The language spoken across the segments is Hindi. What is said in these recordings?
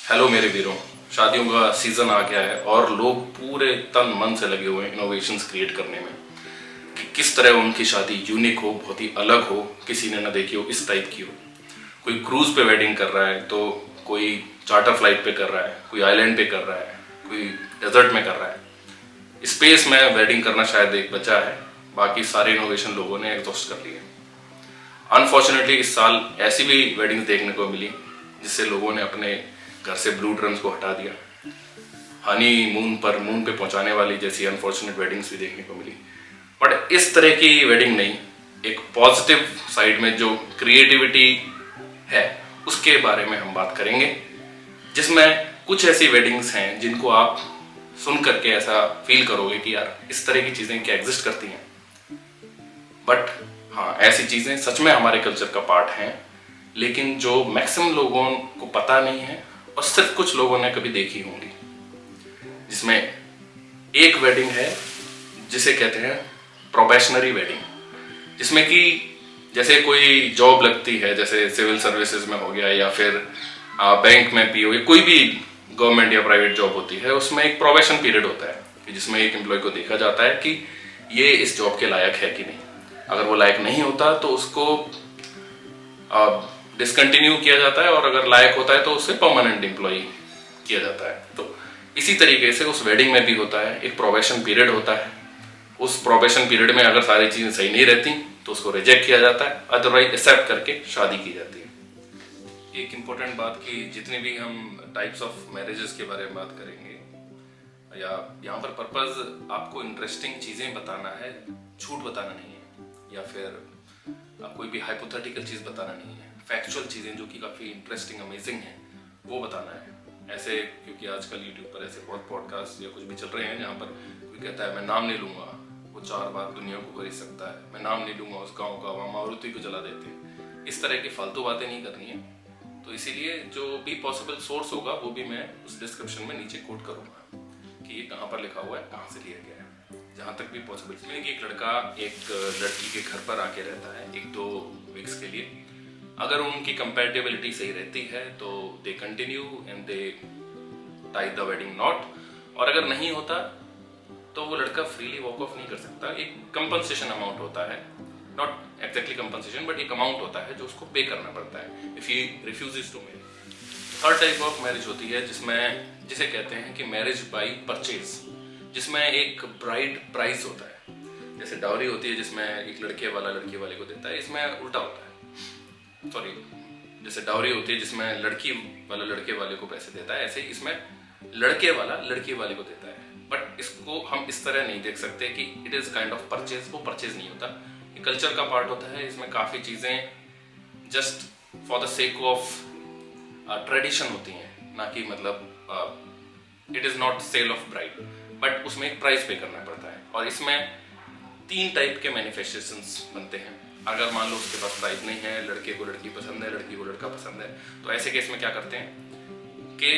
हेलो मेरे वीरों, शादियों का सीज़न आ गया है और लोग पूरे तन मन से लगे हुए हैं इनोवेशंस क्रिएट करने में कि किस तरह उनकी शादी यूनिक हो, बहुत ही अलग हो, किसी ने ना देखी हो, इस टाइप की हो। कोई क्रूज पे वेडिंग कर रहा है, तो कोई चार्टर फ्लाइट पे कर रहा है, कोई आइलैंड पे कर रहा है, कोई डेजर्ट में कर रहा है। स्पेस में वेडिंग करना शायद एक बचा है, बाकी सारे इनोवेशन लोगों ने एग्जॉस्ट कर लिए। अनफॉर्चुनेटली इस साल ऐसी भी वेडिंग्स देखने को मिली जिससे लोगों ने अपने घर से ब्लू ड्रम्स को हटा दिया। हनी मून पर मून पे पहुंचाने वाली जैसी अनफॉर्चुनेट वेडिंग्स भी देखने को मिली। बट इस तरह की वेडिंग नहीं, एक पॉजिटिव साइड में जो क्रिएटिविटी है उसके बारे में हम बात करेंगे, जिसमें कुछ ऐसी वेडिंग्स हैं जिनको आप सुन करके ऐसा फील करोगे कि यार इस तरह की चीजें क्या एग्जिस्ट करती हैं। बट हाँ, ऐसी चीजें सच में हमारे कल्चर का पार्ट हैं, लेकिन जो मैक्सिमम लोगों को पता नहीं है और सिर्फ कुछ लोगों ने कभी देखी होंगी। जिसमें एक वेडिंग है जिसे कहते हैं प्रोबेशनरी वेडिंग, जिसमें कि जैसे कोई जॉब लगती है, जैसे सिविल सर्विसेज में हो गया या फिर बैंक में पीओ, कोई भी गवर्नमेंट या प्राइवेट जॉब होती है, उसमें एक प्रोबेशन पीरियड होता है कि जिसमें एक एम्प्लॉय को देखा जाता है कि ये इस जॉब के लायक है कि नहीं। अगर वो लायक नहीं होता तो उसको डिसकंटिन्यू किया जाता है, और अगर लायक होता है तो उसे परमानेंट एम्प्लॉय किया जाता है। तो इसी तरीके से उस वेडिंग में भी होता है, एक प्रोबेशन पीरियड होता है। उस प्रोबेशन पीरियड में अगर सारी चीजें सही नहीं रहती तो उसको रिजेक्ट किया जाता है, अदरवाइज एक्सेप्ट करके शादी की जाती है। एक इम्पोर्टेंट बात कि जितने भी हम टाइप्स ऑफ मैरिजेस के बारे में बात करेंगे, या यहाँ पर पर्पज आपको इंटरेस्टिंग चीजें बताना है, झूठ बताना नहीं है, या फिर कोई भी हाइपोथेटिकल चीज बताना नहीं है। फैक्चुअल चीजें जो कि काफी इंटरेस्टिंग अमेजिंग हैं वो बताना है। ऐसे क्योंकि आजकल यूट्यूब पर ऐसे बहुत पॉडकास्ट या कुछ भी चल रहे हैं जहाँ पर कोई कहता है मैं नाम नहीं लूंगा, वो 4 बार दुनिया को खरीद सकता है, मैं नाम नहीं लूंगा उस गाँव का, वहाँ मारुति को जला देते हैं। इस तरह की फालतू बातें नहीं करनी है। तो इसीलिए जो भी पॉसिबल सोर्स होगा वो भी मैं उस डिस्क्रिप्शन में नीचे कोट करूंगा कि ये कहाँ पर लिखा हुआ है, कहाँ से लिया गया है, जहाँ तक भी पॉसिबल। कि एक लड़का एक लड़की के घर पर आके रहता है 1-2 वीक्स के लिए। अगर उनकी कंपैटिबिलिटी सही रहती है तो they continue and they tie the wedding not, और अगर नहीं होता तो वो लड़का फ्रीली वॉक ऑफ नहीं कर सकता। एक कंपनसेशन अमाउंट होता है, नॉट एग्जैक्टली कंपनसेशन, बट एक अमाउंट होता है जो उसको पे करना पड़ता है if he refuses to marry. Third type of marriage होती है जिसे कहते हैं कि मैरिज बाई परचेज, जिसमें एक ब्राइड प्राइस होता है। जैसे डाउरी होती है जिसमें एक लड़के वाला लड़की वाले को देता है, इसमें उल्टा होता है। सॉरी, जैसे डाउरी होती है जिसमें लड़की वाला लड़के वाले को पैसे देता है, ऐसे ही इसमें लड़के वाला लड़की वाले को देता है। बट इसको हम इस तरह नहीं देख सकते कि it is kind of purchase. वो परचेज नहीं होता, ये कल्चर का पार्ट होता है। इसमें काफी चीजें just for the sake of tradition होती हैं, ना कि मतलब it is not sale of bride, but उसमें एक प्राइस पे करना पड़ता है। और इसमें 3 टाइप के मैनिफेस्टेशंस बनते हैं। अगर मान लो उसके पास प्राइस नहीं है, लड़के को लड़की पसंद है, लड़की को लड़का पसंद है, तो ऐसे केस में क्या करते हैं कि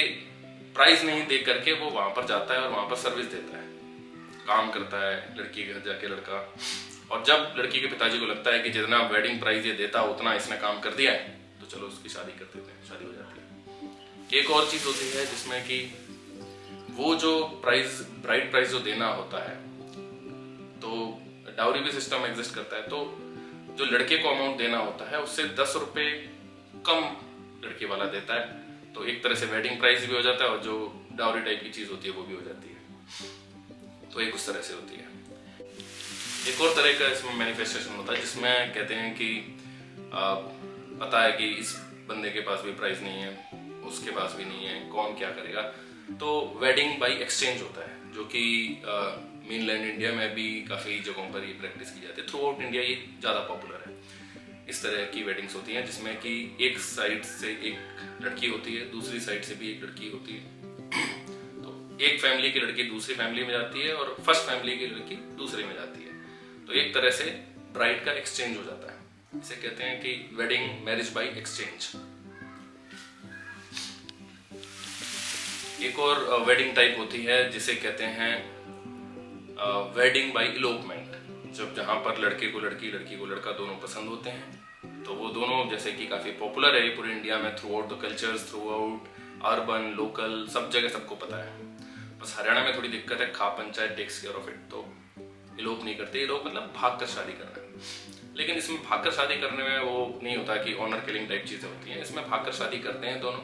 प्राइस नहीं दे करके वो वहां पर जाता है और वहां पर सर्विस देता है, काम करता है लड़की के घर जाके लड़का। और जब लड़की के पिताजी को लगता है कि जितना वेडिंग प्राइस ये देता उतना इसने काम कर दिया है, तो चलो उसकी शादी कर देते हैं, शादी हो जाती है। एक और चीज होती है जिसमें कि वो जो प्राइस, ब्राइड प्राइस जो देना होता है, तो डाउरी भी सिस्टम एग्जिस्ट करता है। तो जो लड़के को अमाउंट देना होता है उससे 10 रुपए कम लड़के वाला देता है, तो एक तरह से वेडिंग प्राइस भी हो जाता है और जो डाउरी टाइप की चीज होती है वो भी हो जाती है। तो एक उस तरह से होती है। एक और तरह का इसमें मैनिफेस्टेशन होता है जिसमें कहते हैं कि पता है कि इस बंदे के पास भी प्राइस नहीं है, उसके पास भी नहीं है, कौन क्या करेगा। तो वेडिंग बाई एक्सचेंज होता है, जो कि मेनलैंड इंडिया में भी काफ़ी जगहों पर ये प्रैक्टिस की जाती है। थ्रू आउट इंडिया ये ज़्यादा पॉपुलर है। इस तरह की वेडिंग्स होती हैं जिसमें कि एक साइड से एक लड़की होती है, दूसरी साइड से भी एक लड़की होती है। तो एक फैमिली की लड़की दूसरी फैमिली में जाती है और फर्स्ट फैमिली की लड़की दूसरे में जाती है। तो एक तरह से ब्राइड का एक्सचेंज हो जाता है। इसे कहते हैं कि वेडिंग मैरिज बाई एक्सचेंज। एक और वेडिंग टाइप होती है जिसे कहते हैं वेडिंग बाई इलोपमेंट, जब जहाँ पर लड़के को लड़की, लड़की को लड़का दोनों पसंद होते हैं। तो वो दोनों जैसे कि काफ़ी पॉपुलर है पूरे इंडिया में, through out the cultures, through out urban local सब जगह सबको पता है। बस हरियाणा में थोड़ी दिक्कत है, khap panchayat takes care of it, तो इलोप नहीं करते ये लोग, मतलब भाग कर शादी करना है। लेकिन इसमें भाग कर शादी करने में वो नहीं होता कि ऑनर किलिंग टाइप चीजें होती हैं। इसमें भाग कर शादी करते हैं दोनों,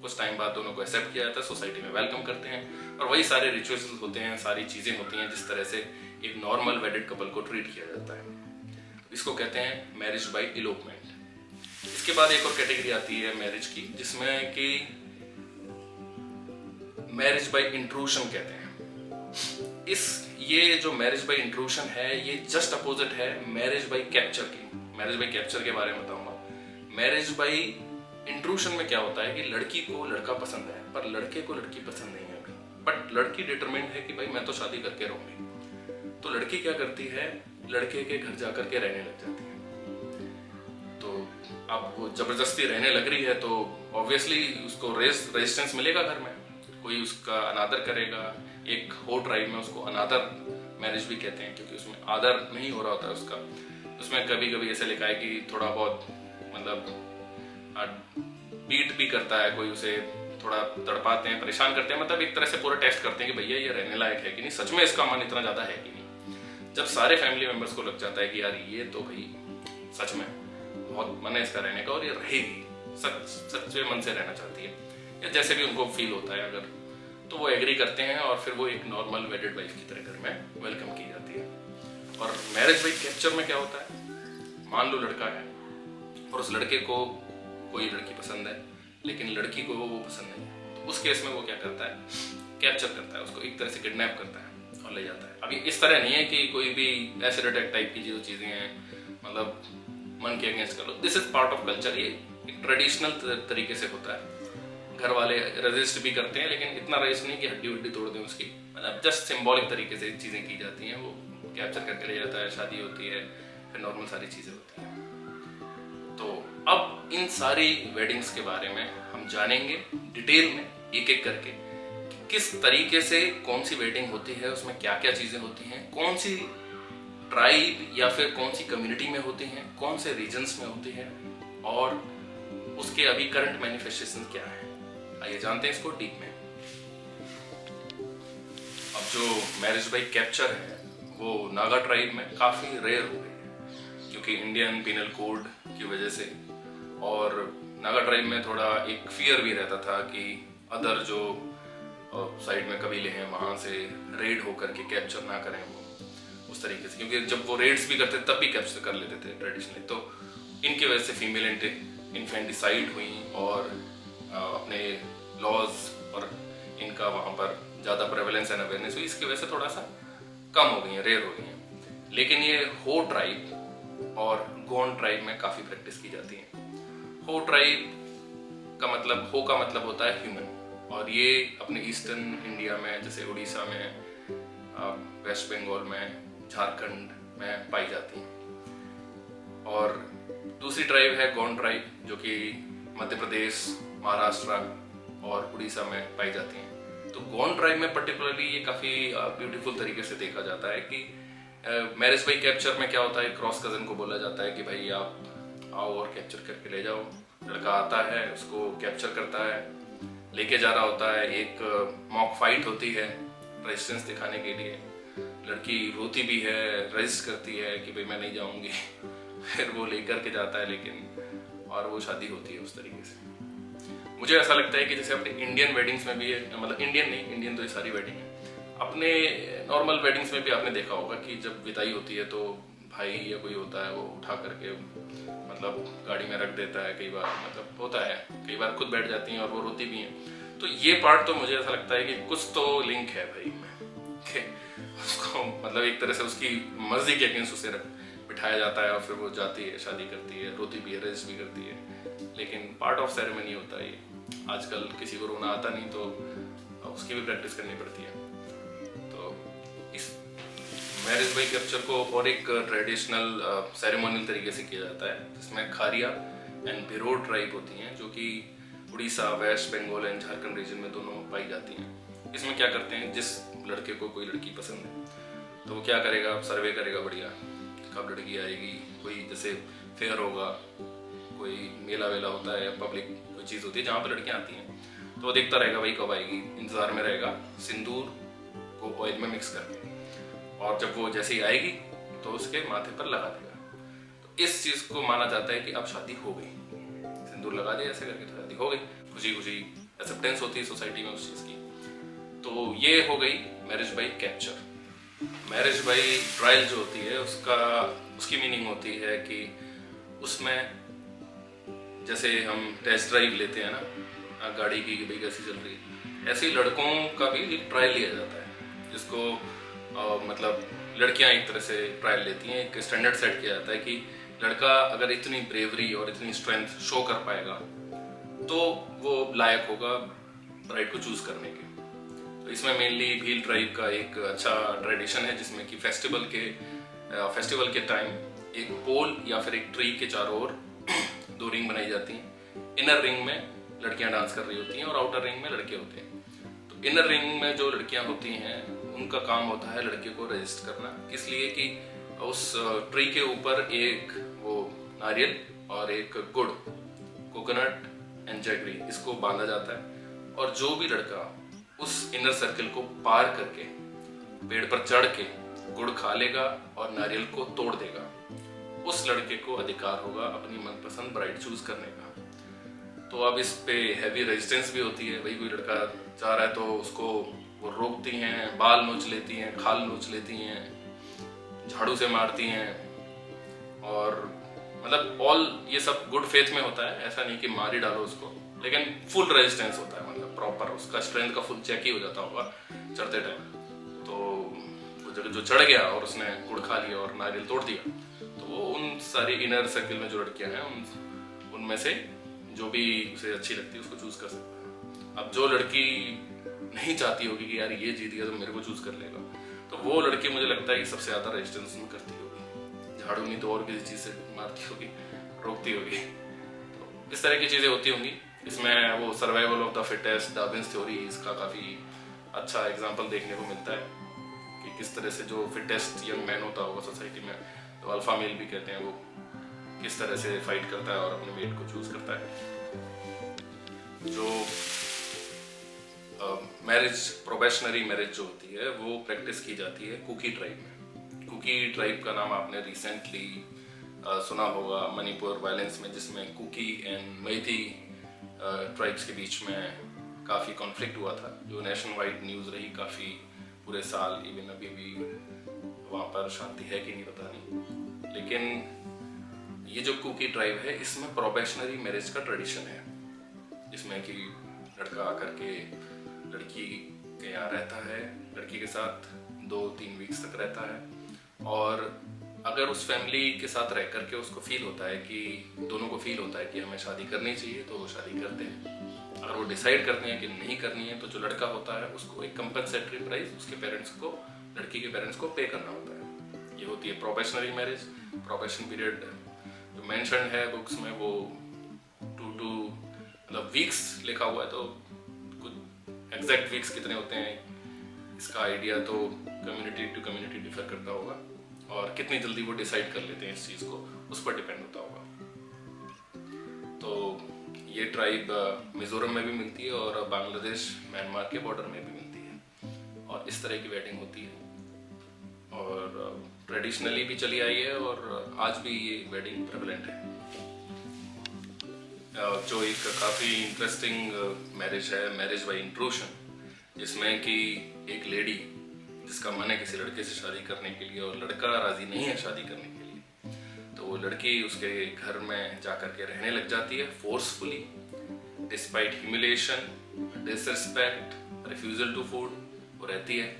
कुछ टाइम बाद दोनों को एक्सेप्ट किया जाता है, सोसाइटी में वेलकम करते हैं, और वही सारे रिचुअल्स होते हैं, सारी चीजें होती हैं जिस तरह से एक नॉर्मल वेडेड कपल को ट्रीट किया जाता है। इसको कहते हैं मैरिज बाय इलोपमेंट। इसके बाद एक और कैटेगरी आती है मैरिज की, जिसमें कि मैरिज बाय इंट्रूशन कहते हैं। ये जो मैरिज बाय इंट्रूशन है ये जस्ट अपोजिट है मैरिज बाय कैप्चर की। मैरिज बाय कैप्चर के बारे में बताऊंगा। मैरिज बाय इंट्रूशन में क्या होता है कि लड़की को लड़का पसंद है पर लड़के को लड़की पसंद नहीं है अभी, बट लड़की डिटरमिन्ड है कि भाई मैं तो शादी करके रहूंगी। तो लड़की क्या करती है, लड़के के घर जाकर के रहने लग जाती है। तो अब वो जबरदस्ती रहने लग रही है तो ऑब्वियसली उसको रेजिस्टेंस मिलेगा घर में, कोई उसका अनादर करेगा। एक हो ट्राइब में उसको अनादर मैरिज भी कहते हैं, क्योंकि उसमें आदर नहीं हो रहा होता है उसका। उसमें कभी कभी ऐसे लिखा है कि थोड़ा बहुत मतलब बीट भी करता है कोई, उसे थोड़ा तड़पाते हैं, परेशान करते हैं, मतलब एक तरह से पूरा टेस्ट करते हैं कि भैया ये रहने लायक है कि नहीं, सच में इसका मन इतना ज्यादा है कि नहीं। जब सारे फैमिली मेंबर्स को लग जाता है कि यार ये तो भाई सच में बहुत मन है इसका रहने का और ये रहेगी, सच्चे मन से रहना चाहती है, या जैसे भी उनको फील होता है अगर, तो वो एग्री करते हैं और फिर वो एक नॉर्मल वेडेड वाइफ की तरह घर में वेलकम की जाती है। और मैरिज बाय कैप्चर में क्या होता है, मान लो लड़का है और उस लड़के को कोई लड़की पसंद है लेकिन लड़की को वो पसंद नहीं है, तो उस केस में वो क्या करता है, कैप्चर करता है उसको, एक तरह से किडनैप करता है और ले जाता है। अभी इस तरह नहीं है कि कोई भी एसिड अटैक टाइप की जो चीजें हैं मतलब मन के अगेंस्ट कर लो, this is part of culture. ये एक ट्रेडिशनल तरीके से होता है। घर वाले रेजिस्ट भी करते हैं लेकिन इतना रेजिस्ट नहीं कि हड्डी उड्डी तोड़ दें उसकी, मतलब जस्ट सिंबॉलिक तरीके से चीजें की जाती हैं। वो कैप्चर करके ले जाता है, शादी होती है, फिर नॉर्मल सारी चीजें होती हैं। तो अब इन सारी वेडिंग्स के बारे में हम जानेंगे डिटेल में एक एक करके कि किस तरीके से कौन सी वेडिंग होती है, उसमें क्या क्या चीजें होती हैं, कौन सी ट्राइब या फिर कौन सी कम्युनिटी में होती हैं, कौन से रीजन्स में होती है, और उसके अभी करंट मैनिफेस्टेशन क्या है। आइए जानते हैं इसको डीप में। अब जो मैरिज बाय कैप्चर है वो नागा ट्राइब में काफी रेयर हो गई है, क्योंकि इंडियन पिनल कोड की वजह से, और नागा ट्राइब में थोड़ा एक फियर भी रहता था कि अदर जो साइड में कबीले हैं वहां से रेड होकर के कैप्चर ना करें वो उस तरीके से, क्योंकि जब वो रेड्स भी करते तब भी कैप्चर कर लेते थे ट्रेडिशनली। तो इनकी वजह से फीमेल इन्फेंटिसाइड हुई और अपने लॉज और इनका वहां पर ज़्यादा प्रेवलेंस एंड अवेयरनेस हुई, इसकी वजह से थोड़ा सा कम हो गई है, रेयर हो गई है। लेकिन ये हो ट्राइब और गोंड ट्राइब में काफ़ी प्रैक्टिस की जाती है। हो ट्राइब का मतलब, हो का मतलब होता है ह्यूमन, और ये अपने ईस्टर्न इंडिया में जैसे उड़ीसा में, वेस्ट बंगाल में, झारखंड में पाई जाती हैं। और दूसरी ट्राइब है गोंड ट्राइब जो कि मध्य प्रदेश, महाराष्ट्र और उड़ीसा में पाई जाती हैं। तो गोंड ट्राइब में पर्टिकुलरली ये काफ़ी ब्यूटीफुल तरीके से देखा जाता है कि मैरिज बाय कैप्चर में क्या होता है, क्रॉस कजन को बोला जाता है कि भाई आप आओ और कैप्चर करके ले जाओ। लड़का आता है, उसको कैप्चर करता है, लेके जा रहा होता है, एक मॉक फाइट होती है रेजिस्टेंस दिखाने के लिए। लड़की रोती भी है, रेजिस्ट करती है कि भाई मैं नहीं जाऊंगी फिर वो लेकर के जाता है, लेकिन और वो शादी होती है उस तरीके से। मुझे ऐसा लगता है कि जैसे अपने इंडियन वेडिंग्स में भी, मतलब इंडियन नहीं, इंडियन तो ये सारी वेडिंग है, अपने नॉर्मल वेडिंग्स में भी आपने देखा होगा कि जब विदाई होती है तो भाई या कोई होता है वो उठा करके मतलब गाड़ी में रख देता है, कई बार मतलब होता है, कई बार खुद बैठ जाती हैं और वो रोती भी हैं। तो ये पार्ट तो मुझे ऐसा लगता है कि कुछ तो लिंक है भाई उसको मतलब एक तरह से उसकी मर्जी के अगेंस्ट उसे बिठाया जाता है और फिर वो जाती है, शादी करती है, रोती भी है, रेस्ट भी करती है, लेकिन पार्ट ऑफ सेरेमनी होता है ये। आजकल किसी को रोना आता नहीं तो उसकी भी प्रैक्टिस करनी पड़ती है। तो इस मैरिज बाय कैप्चर को और एक ट्रेडिशनल सेरेमोनियल तरीके से किया जाता है, जिसमें खारिया एंड बिरोड ट्राइब होती हैं जो कि उड़ीसा, वेस्ट बंगाल एंड झारखंड रीजन में दोनों पाई जाती हैं। इसमें क्या करते हैं, जिस लड़के को कोई लड़की पसंद है तो वो क्या करेगा, सर्वे करेगा बढ़िया कब लड़की आएगी। कोई जैसे फेयर होगा, कोई मेला वेला होता है, पब्लिक कोई चीज़ होती है जहाँ पर लड़कियाँ आती हैं, तो वो देखता रहेगा भाई कब आएगी, इंतजार में रहेगा सिंदूर को ऑयल में मिक्स करके, और जब वो जैसे ही आएगी तो उसके माथे पर लगा देगा। तो इस चीज को माना जाता है कि अब शादी हो गई, सिंदूर लगा दिया ऐसे करके तो शादी हो गई, खुशी खुशी एक्सेप्टेंस होती है सोसाइटी में उस चीज की। तो ये हो गई marriage by capture. Marriage by trial जो होती है उसकी मीनिंग होती है कि उसमें जैसे हम टेस्ट ड्राइव लेते हैं ना गाड़ी की कि भाई कैसी चल रही है, ऐसे ही लड़कों का भी एक ट्रायल लिया जाता है, जिसको मतलब लड़कियां एक तरह से ट्रायल लेती हैं। एक स्टैंडर्ड सेट किया जाता है कि लड़का अगर इतनी ब्रेवरी और इतनी स्ट्रेंथ शो कर पाएगा तो वो लायक होगा ब्राइड को चूज करने के। तो इसमें मेनली व्हील ड्राइव का एक अच्छा ट्रेडिशन है, जिसमें कि फेस्टिवल के टाइम एक पोल या फिर एक ट्री के चारों ओर 2 रिंग बनाई जाती हैं। इनर रिंग में लड़कियां डांस कर रही होती हैं और आउटर रिंग में लड़के होते हैं। तो इनर रिंग में जो लड़कियां होती हैं उनका काम होता है लड़के को रजिस्ट करना, किस लिए कि उस ट्री के ऊपर एक वो नारियल और एक गुड़, कोकोनट एंड जैगरी, इसको बांधा जाता है, और जो भी लड़का उस इनर सर्कल को पार करके पेड़ पर चढ़ के गुड़ खा लेगा और नारियल को तोड़ देगा, उस लड़के को अधिकार होगा अपनी मनपसंद ब्राइड चूज करने का। तो अब इस पे हैवी रेजिस्टेंस भी होती है, भाई कोई लड़का चाह रहा है तो उसको वो रोकती हैं, बाल नोच लेती हैं, खाल नोच लेती हैं, झाड़ू से मारती हैं, और मतलब ऑल ये सब गुड फेथ में होता है, ऐसा नहीं कि मार ही डालो उसको, लेकिन फुल रेजिस्टेंस होता है, मतलब प्रॉपर उसका स्ट्रेंथ का फुल चेक ही हो जाता होगा चढ़ते टाइम। तो वो जो चढ़ गया और उसने गुड़ खा लिया और नारियल तोड़ दिया, तो वो उन सारी इनर सर्किल में जो लड़कियां हैं उनमें से जो भी उसे अच्छी लगती है उसको चूज कर सकता है। अब जो लड़की नहीं चाहती होगी कि यार ये जीत गया तो मेरे को चूज कर लेगा, तो वो लड़की मुझे लगता है कि सबसे ज्यादा रेजिस्टेंस में करती होगी, झाड़ू नहीं तो और किसी चीज से मारती होगी, रोकती होगी। तो इस तरह की चीजें होती होंगी। इसमें वो survival of the fittest, Darwin's theory, इसका काफी अच्छा एग्जाम्पल देखने को मिलता है कि किस तरह से जो फिटेस्ट यंग मैन होता होगा सोसाइटी में, तो अल्फा मेल भी कहते हैं, वो किस तरह से फाइट करता है और अपने मेट को चूज करता है। जो मैरिज, प्रोबेशनरी मैरिज जो होती है वो प्रैक्टिस की जाती है कुकी ट्राइब में। कुकी ट्राइब का नाम आपने रिसेंटली सुना होगा मणिपुर वायलेंस में, जिसमें कुकी एंड मैती ट्राइब्स के बीच में काफ़ी कॉन्फ्लिक्ट हुआ था, जो नेशन वाइड न्यूज़ रही काफ़ी पूरे साल। इवन अभी भी वहाँ पर शांति है कि नहीं पता नहीं, लेकिन ये जो कुकी ट्राइब है इसमें प्रोबेशनरी मैरिज का ट्रेडिशन है, जिसमें कि लड़का आकर के लड़की के यहाँ रहता है, लड़की के साथ 2-3 वीक्स तक रहता है, और अगर उस फैमिली के साथ रह करके उसको फील होता है कि दोनों को फील होता है कि हमें शादी करनी चाहिए तो वो शादी करते हैं। अगर वो डिसाइड करते हैं कि नहीं करनी है तो जो लड़का होता है उसको एक कंपनसेटरी प्राइस उसके पेरेंट्स को, लड़की के पेरेंट्स को पे करना होता है। ये होती है प्रोबेशनरी मैरिज। प्रोबेशन पीरियड जो मेंशन है बुक्स में वो 2 मतलब वीक्स लिखा हुआ है, तो कुछ एग्जैक्ट वीक्स कितने होते हैं इसका आइडिया तो कम्युनिटी टू कम्युनिटी डिफर करता होगा, और कितनी जल्दी वो डिसाइड कर लेते हैं इस चीज़ को उस पर डिपेंड होता होगा। तो ये ट्राइब मिजोरम में भी मिलती है और बांग्लादेश म्यांमार के बॉर्डर में भी मिलती है, और इस तरह की वेडिंग होती है और ट्रेडिशनली भी चली आई है और आज भी ये वेडिंग प्रेवलेंट है। जो एक काफ़ी इंटरेस्टिंग मैरिज है, मैरिज बाय इंट्रूशन, जिसमें कि एक लेडी जिसका मन है किसी लड़के से शादी करने के लिए और लड़का राजी नहीं है शादी करने के लिए, तो वो लड़की उसके घर में जाकर के रहने लग जाती है forcefully, despite humiliation, disrespect, refusal to food. वो रहती है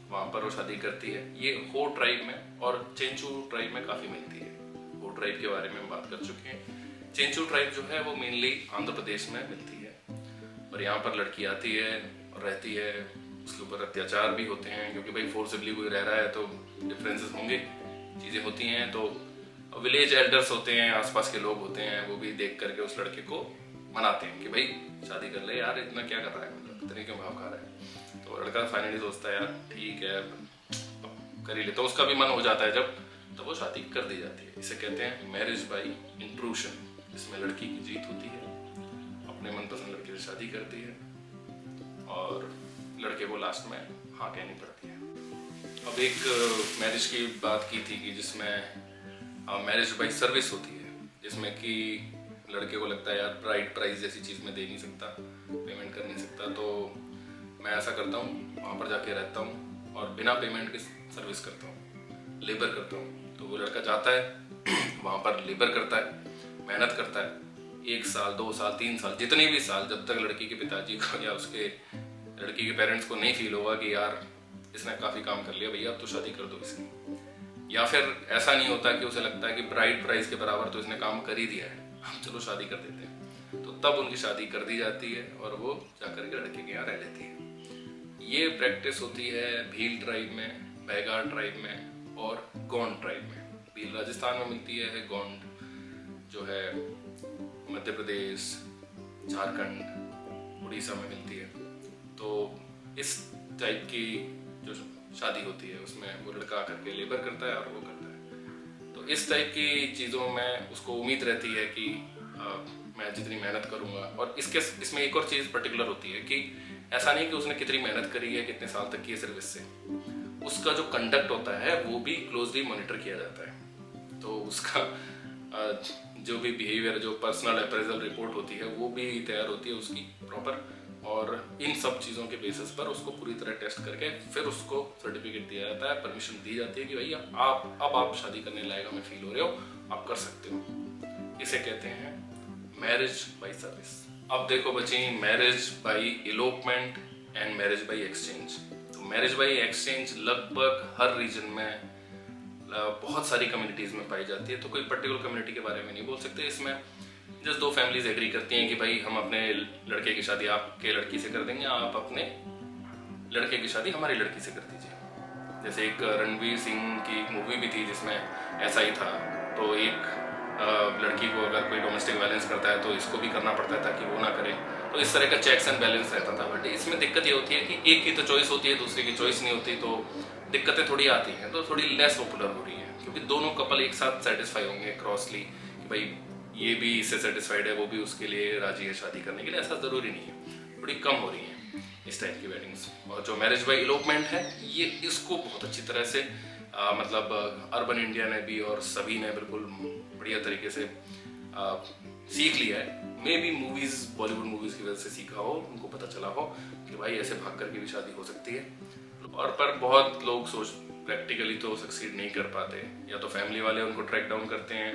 वहाँ पर, वो शादी करती है। ये हो ट्राइब में और चेंचू ट्राइब में काफ़ी मिलती है। हो ट्राइब के बारे में हम बात कर चुके हैं। चेंचू ट्राइब जो है वो मेनली आंध्र प्रदेश में मिलती है, और यहाँ पर लड़की आती है और रहती है, उसके ऊपर अत्याचार भी होते हैं क्योंकि भाई फोर्सिबली कोई रह रहा है तो डिफरेंसेस होंगे, चीज़ें होती हैं। तो विलेज एल्डर्स होते हैं, आसपास के लोग होते हैं, वो भी देख करके उस लड़के को मनाते हैं कि भाई शादी कर ले यार, इतना क्या कर रहा है, मतलब इतने क्यों भाव खा रहा है। तो लड़का फाइनली सोचता है यार ठीक है कर ही ले, तो उसका भी मन हो जाता है जब, तो वो शादी कर दी जाती है। इसे कहते हैं मैरिज बाय इंट्रूशन, जिसमें लड़की की जीत होती है, अपने मनपसंद लड़के से शादी करती है लड़के को लास्ट में हाँ कहनी पड़ती है। अब एक मैरिज की बात की थी कि जिसमें मैरिज बाई सर्विस होती है, जिसमें कि लड़के को लगता है यार ब्राइड प्राइस जैसी चीज़ में दे नहीं सकता, पेमेंट कर नहीं सकता, तो मैं ऐसा करता हूँ, वहाँ पर जाके रहता हूँ और बिना पेमेंट के सर्विस करता हूँ, लेबर करता हूँ। तो वो लड़का जाता है वहाँ पर लेबर करता है, मेहनत करता है, 1 साल 2 साल 3 साल जितने भी साल, जब तक लड़की के पिताजी को या उसके लड़की के पेरेंट्स को नहीं फील होगा कि यार इसने काफ़ी काम कर लिया, भैया अब तो शादी कर दो इसकी। या फिर ऐसा नहीं होता कि उसे लगता है कि ब्राइड प्राइस के बराबर तो इसने काम कर ही दिया है, हम चलो शादी कर देते हैं, तो तब उनकी शादी कर दी जाती है और वो जाकर के लड़के के यहाँ रह लेती है। ये प्रैक्टिस होती है भील ट्राइब में, बैगार ट्राइब में और गोंड ट्राइब में। भील राजस्थान में मिलती है, गोंड जो है मध्य प्रदेश, झारखंड, उड़ीसा में मिलती है। तो इस टाइप की जो शादी होती है उसमें वो लड़का आकर के लेबर करता है और वो करता है। तो इस टाइप की चीज़ों में उसको उम्मीद रहती है कि मैं जितनी मेहनत करूँगा, और इसमें एक और चीज़ पर्टिकुलर होती है कि ऐसा नहीं कि उसने कितनी मेहनत करी है, कितने साल तक की है सर्विस से, उसका जो कंडक्ट होता है वो भी क्लोजली मॉनिटर किया जाता है। तो उसका जो भी बिहेवियर, जो पर्सनल अप्रेजल रिपोर्ट होती है वो भी तैयार होती है उसकी प्रॉपर, और इन सब चीज़ों के बेसिस पर उसको पूरी तरह टेस्ट करके फिर उसको सर्टिफिकेट दिया जाता है, परमिशन दी जाती है कि भैया आप शादी करने लायक हमें फील हो रहे हो, आप कर सकते हो। इसे कहते हैं मैरिज बाई सर्विस। अब देखो बच्ची, marriage by elopement and marriage by exchange. तो मैरिज बाई एक्सचेंज लगभग हर रीजन में बहुत सारी कम्युनिटीज़ में पाई जाती है, तो कोई पर्टिकुलर कम्युनिटी के बारे में नहीं बोल सकते। इसमें जस्ट 2 फैमिलीज एग्री करती हैं कि भाई हम अपने लड़के की शादी आपके लड़की से कर देंगे, आप अपने लड़के की शादी हमारी लड़की से कर दीजिए। जैसे एक रणवीर सिंह की मूवी भी थी जिसमें ऐसा ही था। तो एक लड़की को अगर कोई डोमेस्टिक वायलेंस करता है तो इसको भी करना पड़ता है ताकि वो ना करे। तो इस तरह का चेक्स एंड बैलेंस रहता था। बट इसमें दिक्कत ये होती है कि एक की तो चॉइस होती है, दूसरे की चॉइस नहीं होती, तो दिक्कतें थोड़ी आती हैं, तो थोड़ी लेस पॉपुलर हो रही है, क्योंकि दोनों कपल एक साथ सेटिस्फाई होंगे क्रॉसली कि भाई ये भी इससे सेटिस्फाइड है, वो भी उसके लिए राजी है शादी करने के लिए। ऐसा ज़रूरी नहीं है, थोड़ी कम हो रही है इस टाइप की वेडिंग्स। और जो मैरिज बाई इलोपमेंट है, ये इसको बहुत अच्छी तरह से मतलब अर्बन इंडिया ने भी और सभी ने बिल्कुल बढ़िया तरीके से सीख लिया है। May be movies, Bollywood movies की वजह से सीखा हो, उनको पता चला हो कि भाई ऐसे भाग करके भी शादी हो सकती है। और पर बहुत लोग प्रैक्टिकली तो सक्सीड नहीं कर पाते, या तो फैमिली वाले उनको ट्रैक डाउन करते हैं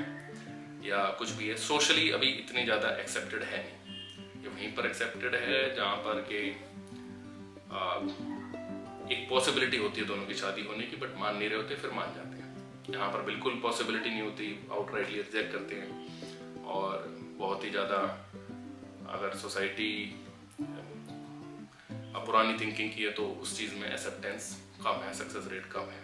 या कुछ भी है। सोशली अभी इतनी ज़्यादा एक्सेप्टेड है नहीं, ये वहीं पर एक्सेप्टेड है जहाँ पर के एक पॉसिबिलिटी होती है दोनों की शादी होने की, बट मान नहीं रहे होते, फिर मान जाते हैं। यहाँ पर बिल्कुल पॉसिबिलिटी नहीं होती, आउटराइटली रिजेक्ट करते हैं। और बहुत ही ज़्यादा अगर सोसाइटी पुरानी थिंकिंग की है तो उस चीज़ में एक्सेप्टेंस कम है, सक्सेस रेट कम है।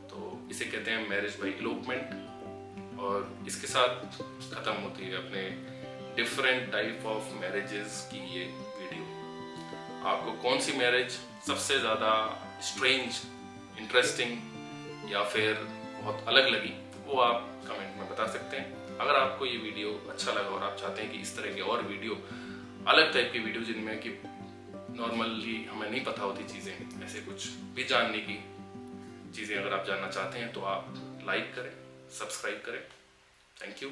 तो इसे कहते हैं मैरिज बाई इलोपमेंट। और इसके साथ ख़त्म होती है अपने डिफरेंट टाइप ऑफ मैरिजेस की ये वीडियो। आपको कौन सी मैरिज सबसे ज़्यादा स्ट्रेंज, इंटरेस्टिंग या फिर बहुत अलग लगी, वो आप कमेंट में बता सकते हैं। अगर आपको ये वीडियो अच्छा लगा और आप चाहते हैं कि इस तरह के और वीडियो, अलग टाइप की वीडियो जिनमें कि नॉर्मली हमें नहीं पता होती चीज़ें, ऐसे कुछ भी जानने की चीज़ें अगर आप जानना चाहते हैं तो आप लाइक करें, सब्सक्राइब करें। Thank you.